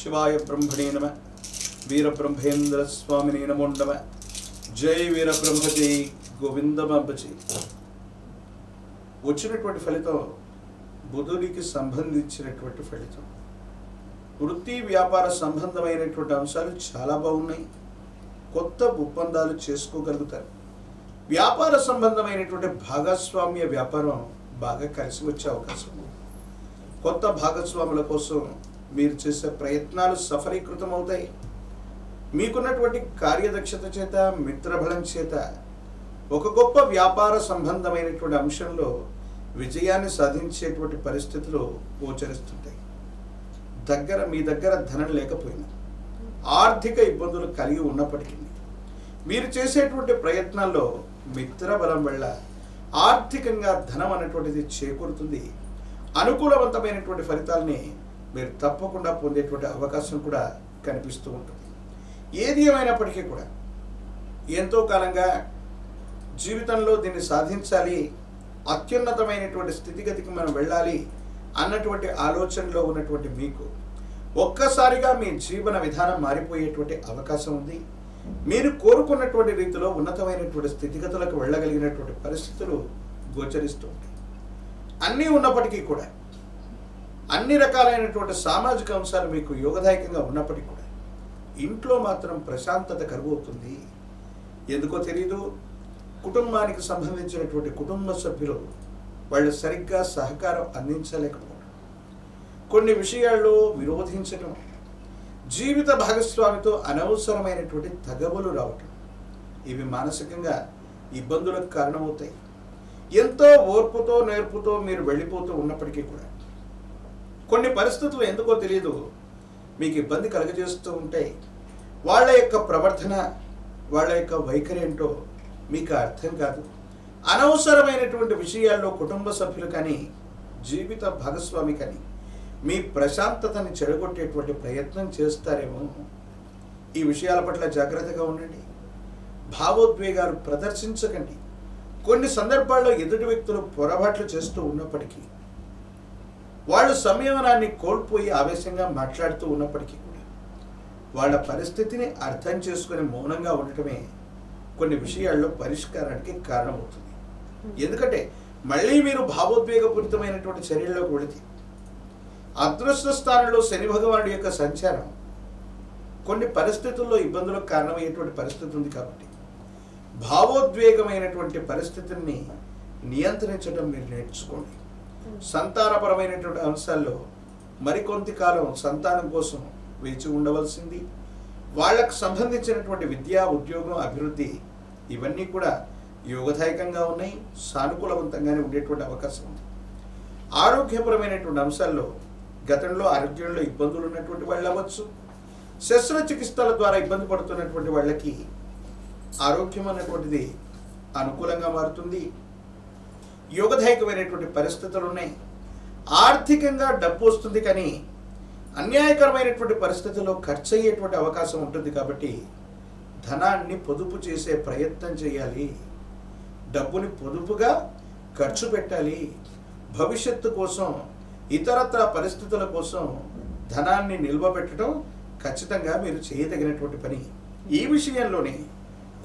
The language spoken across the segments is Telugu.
शिवाय ब्रह्मणे नमः वीर ब्रह्मेंद्र स्वामिने नमो नमः जय वीर ब्रह्म जय गोविंदमांबजी వచ్చినటువంటి ఫలితం బుధుడికి సంబంధించినటువంటి ఫలితం వృత్తి వ్యాపార సంబంధమైనటువంటి అంశాలు చాలా బాగున్నాయి. కొత్త ఒప్పందాలు చేసుకోగలుగుతారు. వ్యాపార సంబంధమైనటువంటి భాగస్వామ్య వ్యాపారం బాగా కలిసి వచ్చే అవకాశం ఉంది. కొత్త భాగస్వాముల కోసం మీరు చేసే ప్రయత్నాలు సఫలీకృతం అవుతాయి. మీకున్నటువంటి కార్యదక్షత చేత మిత్రబలం చేత ఒక గొప్ప వ్యాపార సంబంధమైనటువంటి అంశంలో విజయాన్ని సాధించేటువంటి పరిస్థితులు గోచరిస్తుంటాయి. మీ దగ్గర ధనం లేకపోయినా ఆర్థిక ఇబ్బందులు కలిగి ఉన్నప్పటికీ మీరు చేసేటువంటి ప్రయత్నాల్లో మిత్రబలం వల్ల ఆర్థికంగా ధనం అనేటువంటిది చేకూరుతుంది. అనుకూలవంతమైనటువంటి ఫలితాలని మీరు తప్పకుండా పొందేటువంటి అవకాశం కూడా కనిపిస్తూ ఉంటుంది. ఏది ఏమైనప్పటికీ కూడా ఎంతో కాలంగా జీవితంలో దీన్ని సాధించాలి, అత్యున్నతమైనటువంటి స్థితిగతికి మనం వెళ్ళాలి అన్నటువంటి ఆలోచనలో ఉన్నటువంటి మీకు ఒక్కసారిగా మీ జీవన విధానం మారిపోయేటువంటి అవకాశం ఉంది. మీరు కోరుకున్నటువంటి రీతిలో ఉన్నతమైనటువంటి స్థితిగతులకు వెళ్ళగలిగినటువంటి పరిస్థితులు గోచరిస్తూ ఉంటాయి. అన్నీ ఉన్నప్పటికీ కూడా అన్ని రకాలైనటువంటి సామాజిక అంశాలు మీకు యోగదాయకంగా ఉన్నప్పటికీ కూడా ఇంట్లో మాత్రం ప్రశాంతత కలుగుతుంది. ఎందుకో తెలీదు, కుటుంబానికి సంబంధించినటువంటి కుటుంబ సభ్యులు వాళ్ళు సరిగ్గా సహకారం అందించలేకపోవడం, కొన్ని విషయాల్లో విరోధించడం, జీవిత భాగస్వామితో అనవసరమైనటువంటి తగవులు రావటం, ఇవి మానసికంగా ఇబ్బందులకు కారణమవుతాయి. ఎంతో ఓర్పుతో నేర్పుతో మీరు వెళ్ళిపోతూ ఉన్నప్పటికీ కూడా కొన్ని పరిస్థితులు ఎందుకో తెలియదు మీకు ఇబ్బంది కలుగజేస్తూ ఉంటాయి. వాళ్ళ యొక్క ప్రవర్తన, వాళ్ళ యొక్క వైఖరి ఏంటో మీకు అర్థం కాదు. అనవసరమైనటువంటి విషయాల్లో కుటుంబ సభ్యులు కానీ జీవిత భాగస్వామి కానీ మీ ప్రశాంతతని చెడగొట్టేటువంటి ప్రయత్నం చేస్తారేమో. ఈ విషయాల పట్ల జాగ్రత్తగా ఉండండి. భావోద్వేగాలు ప్రదర్శించకండి. కొన్ని సందర్భాల్లో ఎదుటి వ్యక్తులు పొరపాట్లు చేస్తూ ఉన్నప్పటికీ, వాళ్ళు సంయమనాన్ని కోల్పోయి ఆవేశంగా మాట్లాడుతూ ఉన్నప్పటికీ కూడా వాళ్ళ పరిస్థితిని అర్థం చేసుకుని మౌనంగా ఉండటమే కొన్ని విషయాల్లో పరిష్కారానికి కారణమవుతుంది. ఎందుకంటే మళ్ళీ మీరు భావోద్వేగపూరితమైనటువంటి చర్యల్లోకి వెళితే అదృష్ట స్థానంలో శని భగవానుడి యొక్క సంచారం కొన్ని పరిస్థితుల్లో ఇబ్బందులకు కారణమయ్యేటువంటి పరిస్థితి ఉంది. కాబట్టి భావోద్వేగమైనటువంటి పరిస్థితుల్ని నియంత్రించడం మీరు నేర్చుకోండి. సంతానపరమైనటువంటి అంశాల్లో మరికొంత కాలం సంతానం కోసం వేచి ఉండవలసింది. వాళ్ళకు సంబంధించినటువంటి విద్యా, ఉద్యోగం, అభివృద్ధి ఇవన్నీ కూడా యోగదాయకంగా ఉన్నాయి. సానుకూలవంతంగానే ఉండేటువంటి అవకాశం ఉంది. ఆరోగ్యపరమైనటువంటి అంశాల్లో గతంలో ఆరోగ్యంలో ఇబ్బందులు ఉన్నటువంటి వాళ్ళు అవ్వచ్చు, శస్త్రచికిత్సల ద్వారా ఇబ్బంది పడుతున్నటువంటి వాళ్ళకి ఆరోగ్యం అన్నటువంటిది అనుకూలంగా మారుతుంది. యోగదాయకమైనటువంటి పరిస్థితులు ఉన్నాయి. ఆర్థికంగా డబ్బు వస్తుంది, కానీ అన్యాయకరమైనటువంటి పరిస్థితుల్లో ఖర్చు అయ్యేటువంటి అవకాశం ఉంటుంది. కాబట్టి ధనాన్ని పొదుపు చేసే ప్రయత్నం చేయాలి. డబ్బుని పొదుపుగా ఖర్చు పెట్టాలి. భవిష్యత్తు కోసం, ఇతరత్ర పరిస్థితుల కోసం ధనాన్ని నిల్వ పెట్టడం ఖచ్చితంగా మీరు చేయదగినటువంటి పని. ఈ విషయంలోనే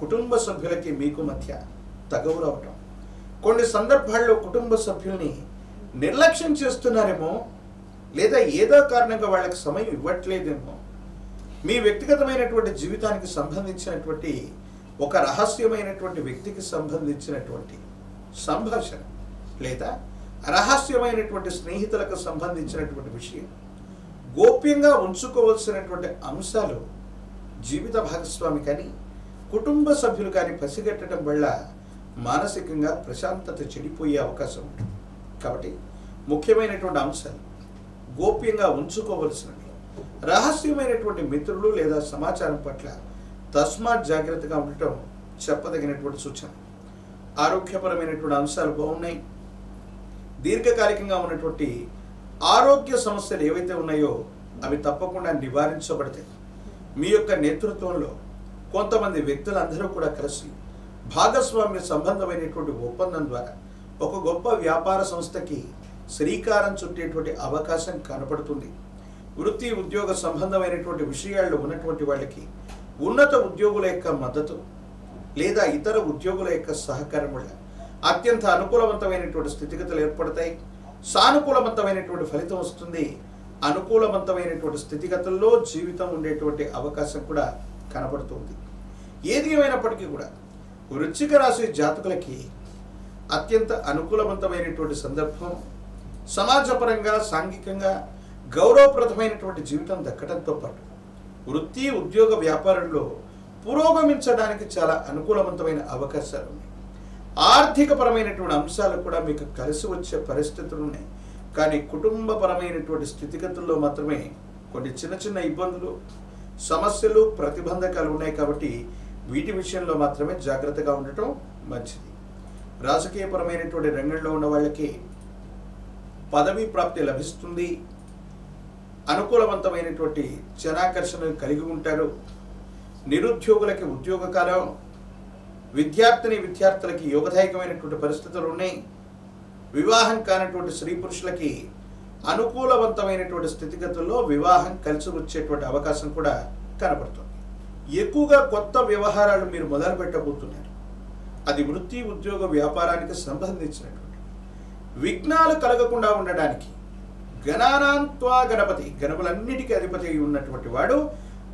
కుటుంబ సభ్యులకి మీకు మధ్య తగవు రావటం, కొన్ని సందర్భాల్లో కుటుంబ సభ్యుల్ని నిర్లక్ష్యం చేస్తున్నారేమో, లేదా ఏదో కారణంగా వాళ్ళకి సమయం ఇవ్వట్లేదేమో, మీ వ్యక్తిగతమైనటువంటి జీవితానికి సంబంధించినటువంటి ఒక రహస్యమైనటువంటి వ్యక్తికి సంబంధించినటువంటి సంభాషణ, లేదా రహస్యమైనటువంటి స్నేహితులకు సంబంధించినటువంటి విషయం గోప్యంగా ఉంచుకోవాల్సినటువంటి అంశాలు జీవిత భాగస్వామి కానీ కుటుంబ సభ్యులు కానీ పసిగట్టడం వల్ల మానసికంగా ప్రశాంతత చెడిపోయే అవకాశం ఉంటుంది. కాబట్టి ముఖ్యమైనటువంటి అంశాలు గోప్యంగా ఉంచుకోవలసినవి. రహస్యమైనటువంటి మిత్రులు లేదా సమాచారం పట్ల తస్మాత్ జాగ్రత్తగా ఉండటం చెప్పదగినటువంటి సూచన. ఆరోగ్యపరమైనటువంటి అంశాలు బాగున్నాయి. దీర్ఘకాలికంగా ఉన్నటువంటి ఆరోగ్య సమస్యలు ఏవైతే ఉన్నాయో అవి తప్పకుండా నివారించబడతాయి. మీ యొక్క నేతృత్వంలో కొంతమంది వ్యక్తులందరూ కూడా కలిసి భాగస్వామ్య సంబంధమైనటువంటి ఒప్పందం ద్వారా ఒక గొప్ప వ్యాపార సంస్థకి శ్రీకారం చుట్టేటువంటి అవకాశం కనపడుతుంది. వృత్తి ఉద్యోగ సంబంధమైనటువంటి విషయాల్లో ఉన్నటువంటి వాళ్ళకి ఉన్నత ఉద్యోగుల యొక్క మద్దతు లేదా ఇతర ఉద్యోగుల యొక్క సహకారం వల్ల అత్యంత అనుకూలవంతమైనటువంటి స్థితిగతులు ఏర్పడతాయి. సానుకూలవంతమైనటువంటి ఫలితం వస్తుంది. అనుకూలవంతమైనటువంటి స్థితిగతుల్లో జీవితం ఉండేటువంటి అవకాశం కూడా కనబడుతుంది. ఏది ఏమైనప్పటికీ కూడా వృశ్చిక రాశి జాతకులకి అత్యంత అనుకూలవంతమైనటువంటి సందర్భం. సమాజపరంగా సాంఘికంగా గౌరవప్రదమైనటువంటి జీవితం దక్కడంతో పాటు వృత్తి ఉద్యోగ వ్యాపారంలో పురోగమించడానికి చాలా అనుకూలవంతమైన అవకాశాలు ఉన్నాయి. ఆర్థికపరమైనటువంటి అంశాలు కూడా మీకు కలిసి వచ్చే పరిస్థితులు ఉన్నాయి. కానీ కుటుంబపరమైనటువంటి స్థితిగతుల్లో మాత్రమే కొన్ని చిన్న చిన్న ఇబ్బందులు, సమస్యలు, ప్రతిబంధకాలు ఉన్నాయి. కాబట్టి వీటి విషయంలో మాత్రమే జాగ్రత్తగా ఉండటం మంచిది. రాజకీయపరమైనటువంటి రంగంలో ఉన్న వాళ్ళకి పదవీ ప్రాప్తి లభిస్తుంది. అనుకూలవంతమైనటువంటి జనాకర్షణ కలిగి ఉంటారు. నిరుద్యోగులకి ఉద్యోగ కాలం, విద్యార్థులకి యోగదాయకమైనటువంటి పరిస్థితులు ఉన్నాయి. వివాహం కానటువంటి స్త్రీ పురుషులకి అనుకూలవంతమైనటువంటి స్థితిగతుల్లో వివాహం కలిసి వచ్చేటువంటి అవకాశం కూడా కనబడుతుంది. ఎక్కువగా కొత్త వ్యవహారాలు మీరు మొదలు పెట్టబోతున్నారు. అది వృత్తి ఉద్యోగ వ్యాపారానికి సంబంధించినటువంటి విఘ్నాలు కలగకుండా ఉండడానికి గణానాంత్వా గణపతి, గణపలన్నిటికీ అధిపతి అయి ఉన్నటువంటి వాడు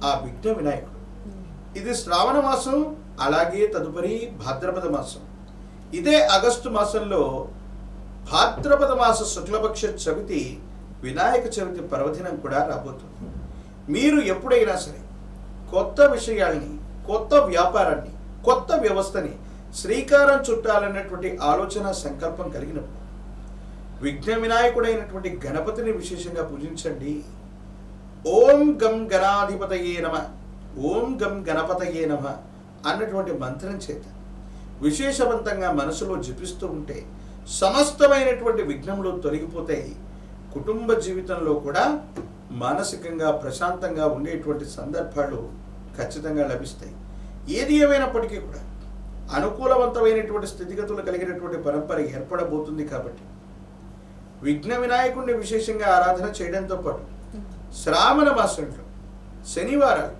ఆ విఘ్న వినాయకుడు. ఇది శ్రావణ మాసం, అలాగే తదుపరి భాద్రపద మాసం. ఇదే ఆగస్టు మాసంలో భాద్రపద మాస శుక్లపక్ష చవితి వినాయక చవితి పర్వదినం కూడా రాబోతుంది. మీరు ఎప్పుడైనా సరే కొత్త విషయాల్ని, కొత్త వ్యాపారాన్ని, కొత్త వ్యవస్థని శ్రీకారం చుట్టాలన్నటువంటి ఆలోచన సంకల్పం కలిగినప్పుడు విఘ్న వినాయకుడైనటువంటి గణపతిని విశేషంగా పూజించండి. ఓం గం గణాధిపతయే నమ, ఓం గం గణపతయే నమ అన్నటువంటి మంత్రం చేత విశేషవంతంగా మనసులో జపిస్తూ ఉంటే సమస్తమైనటువంటి విఘ్నములు తొలగిపోతాయి. కుటుంబ జీవితంలో కూడా మానసికంగా ప్రశాంతంగా ఉండేటువంటి సందర్భాలు ఖచ్చితంగా లభిస్తాయి. ఏది ఏమైనప్పటికీ కూడా అనుకూలవంతమైనటువంటి స్థితిగతులు కలిగినటువంటి పరంపర ఏర్పడబోతుంది. కాబట్టి విఘ్న వినాయకుడిని విశేషంగా ఆరాధన చేయడంతో పాటు శ్రావణ మాసంలో శనివారాలు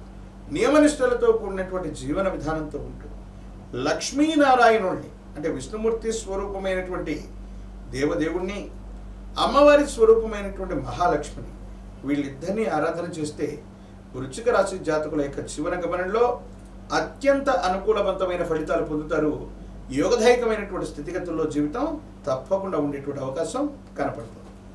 నియమనిష్టలతో కూడినటువంటి జీవన విధానంతో ఉంటూ లక్ష్మీనారాయణుడిని, అంటే విష్ణుమూర్తి స్వరూపమైనటువంటి దేవదేవుణ్ణి, అమ్మవారి స్వరూపమైనటువంటి మహాలక్ష్మిని, వీళ్ళిద్దరినీ ఆరాధన చేస్తే వృశ్చిక రాశి జాతకుల యొక్క జీవన గమనంలో అత్యంత అనుకూలవంతమైన ఫలితాలు పొందుతారు. యోగదాయకమైనటువంటి స్థితిగతుల్లో జీవితం తప్పకుండా ఉండేటువంటి అవకాశం కనపడుతుంది.